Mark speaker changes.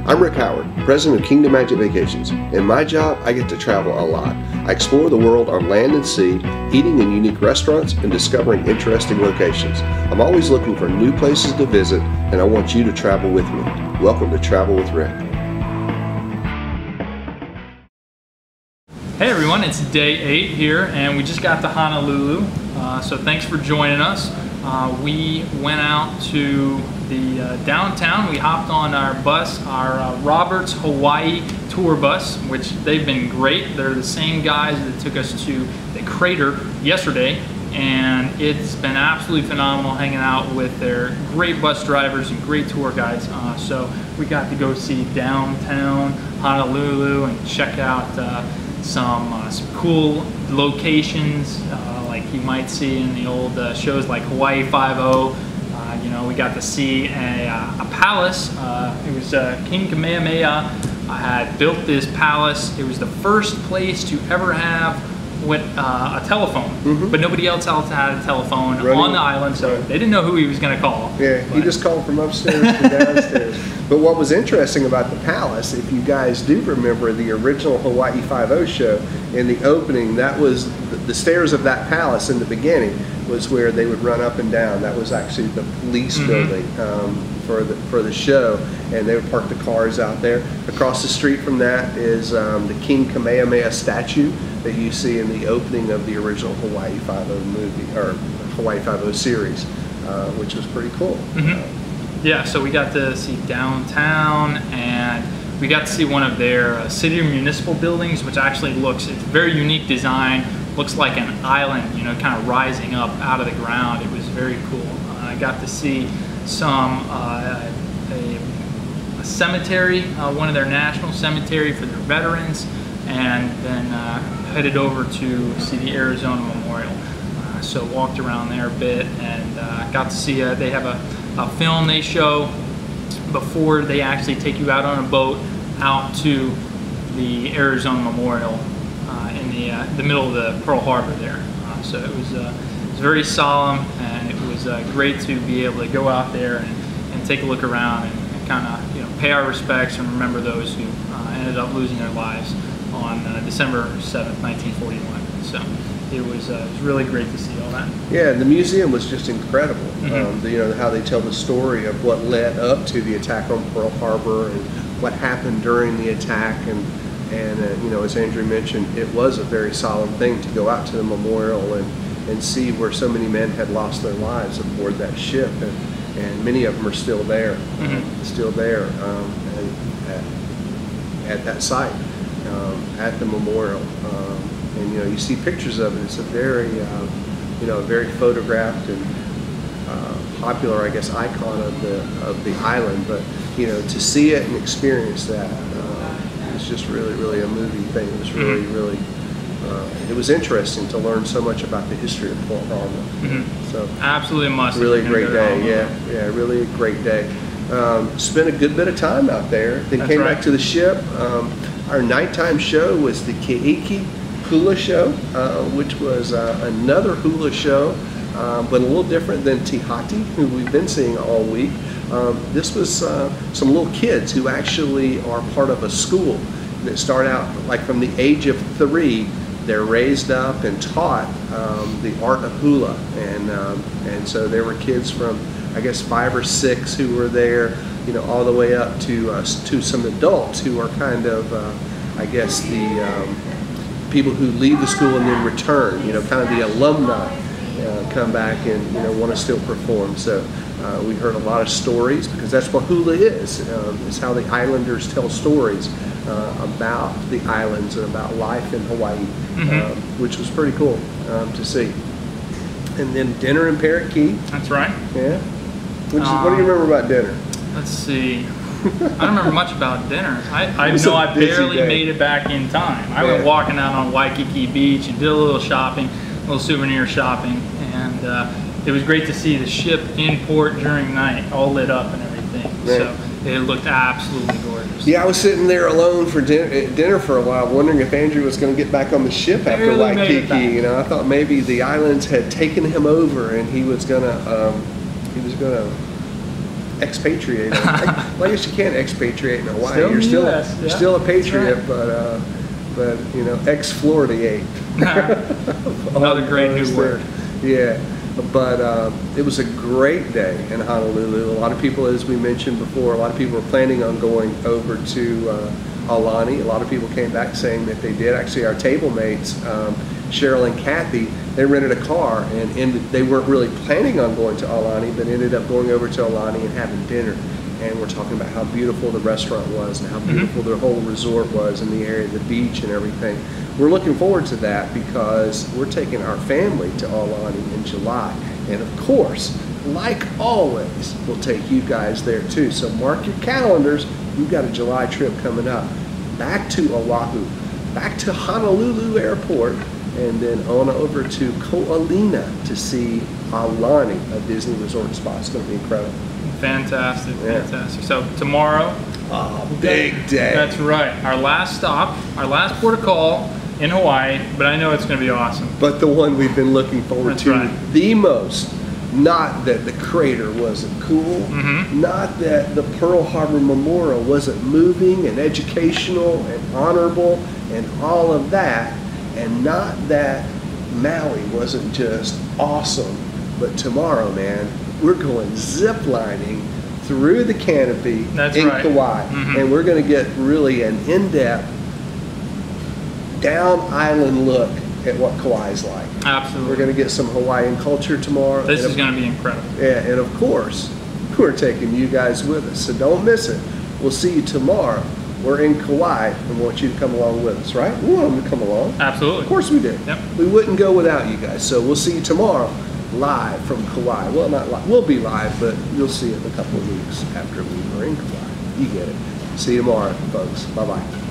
Speaker 1: I'm Rick Howard, president of Kingdom Magic Vacations. In my job, I get to travel a lot. I explore the world on land and sea, eating in unique restaurants and discovering interesting locations. I'm always looking for new places to visit, and I want you to travel with me. Welcome to Travel with Rick.
Speaker 2: Hey everyone, it's day 8 here, and we just got to Honolulu, so thanks for joining us. We went out to the downtown. We hopped on our bus, our Roberts Hawaii tour bus, which they've been great. They're the same guys that took us to the crater yesterday, and it's been absolutely phenomenal hanging out with their great bus drivers and great tour guides. So we got to go see downtown Honolulu and check out some cool locations like you might see in the old shows like Hawaii Five-0. You know, we got to see a palace. It was King Kamehameha had built this palace. It was the first place to ever have a telephone, but nobody else had a telephone on the island, so they didn't know who he was going to call.
Speaker 1: Yeah, he just called from upstairs to downstairs. But what was interesting about the palace, if you guys do remember the original Hawaii Five-0 show, in the opening, that was the stairs of that palace in the beginning was where they would run up and down. That was actually the police building for the show, and they would park the cars out there. Across the street from that is the King Kamehameha statue that you see in the opening of the original Hawaii Five-0 movie, or Hawaii Five-0 series, which was pretty cool.
Speaker 2: Yeah, so we got to see downtown, and we got to see one of their city municipal buildings, which actually it's a very unique design. Looks like an island, you know, kind of rising up out of the ground. It was very cool. I got to see some a cemetery, one of their national cemetery for their veterans, and then headed over to see the Arizona Memorial. So walked around there a bit, and got to see they have a film they show before they actually take you out on a boat out to the Arizona Memorial in the middle of the Pearl Harbor there. So it was very solemn, and it was great to be able to go out there and take a look around and kind of pay our respects and remember those who ended up losing their lives on December 7th, 1941. So it was really great to see all that. Yeah,
Speaker 1: the museum was just incredible. How they tell the story of what led up to the attack on Pearl Harbor and what happened during the attack, and as Andrew mentioned, it was a very solemn thing to go out to the memorial and see where so many men had lost their lives aboard that ship, and many of them are still there, at that site, at the memorial. And you see pictures of it. It's a very, very photographed and popular, I guess, icon of the island. But to see it and experience that, it's just really a movie thing. It was really it was interesting to learn so much about the history of Pearl Harbor. So
Speaker 2: absolutely must.
Speaker 1: Really a great day. Yeah, really a great day. Spent a good bit of time out there. Then came back to the ship. Our nighttime show was the Keiki hula show, which was another hula show, but a little different than Tihati, who we've been seeing all week. This was some little kids who actually are part of a school that start out like from the age of 3. They're raised up and taught the art of hula, and so there were kids from, I guess, 5 or 6 who were there, all the way up to some adults who are kind of, I guess, the people who leave the school and then return, kind of the alumni come back and want to still perform. So we heard a lot of stories, because that's what hula is. It's how the islanders tell stories about the islands and about life in Hawaii, which was pretty cool to see. And then dinner in Parrot Key.
Speaker 2: That's right.
Speaker 1: Yeah. What do you remember about dinner?
Speaker 2: Let's see. I don't remember much about dinner. I know I barely made it back in time. I went walking out on Waikiki Beach and did a little shopping, a little souvenir shopping, and it was great to see the ship in port during night, all lit up and everything. So it looked absolutely gorgeous.
Speaker 1: Yeah, I was sitting there alone for dinner for a while, wondering if Andrew was going to get back on the ship after Waikiki. I thought maybe the islands had taken him over, and he was gonna expatriate. Well, I guess you can't expatriate in Hawaii.
Speaker 2: Still
Speaker 1: You're still
Speaker 2: US,
Speaker 1: you're
Speaker 2: yeah,
Speaker 1: still a patriot,
Speaker 2: right.
Speaker 1: but you know, exfloriate.
Speaker 2: Another great new word.
Speaker 1: Yeah, but it was a great day in Honolulu. A lot of people, as we mentioned before, a lot of people were planning on going over to Aulani. A lot of people came back saying that they did. Actually, our table mates, Cheryl and Kathy, they rented a car and they weren't really planning on going to Aulani, but ended up going over to Aulani and having dinner. And we're talking about how beautiful the restaurant was and how beautiful their whole resort was in the area, the beach and everything. We're looking forward to that because we're taking our family to Aulani in July. And of course, like always, we'll take you guys there too. So mark your calendars. We've got a July trip coming up. Back to Oahu, back to Honolulu Airport, and then on over to Ko'olina to see Aulani, a Disney resort spa. It's going to be incredible.
Speaker 2: Fantastic, fantastic. So tomorrow,
Speaker 1: big day.
Speaker 2: That's right. Our last stop, our last port of call in Hawaii, but I know it's going to be awesome.
Speaker 1: But the one we've been looking forward to the most. Not that the crater wasn't cool, not that the Pearl Harbor Memorial wasn't moving and educational and honorable and all of that, and not that Maui wasn't just awesome. But tomorrow, man, we're going zip lining through the canopy in Kauai, and we're going to get really an in-depth down island look at what Kauai's like.
Speaker 2: Absolutely.
Speaker 1: We're going to get some Hawaiian culture tomorrow.
Speaker 2: This is going to be incredible.
Speaker 1: Yeah, and of course, we're taking you guys with us, so don't miss it. We'll see you tomorrow. We're in Kauai and want you to come along with us, right? We want them to come along.
Speaker 2: Absolutely.
Speaker 1: Of course we do.
Speaker 2: Yep.
Speaker 1: We wouldn't go without you guys, so we'll see you tomorrow live from Kauai. Well, not live. We'll be live, but you'll see it in a couple of weeks after we were in Kauai. You get it. See you tomorrow, folks. Bye-bye.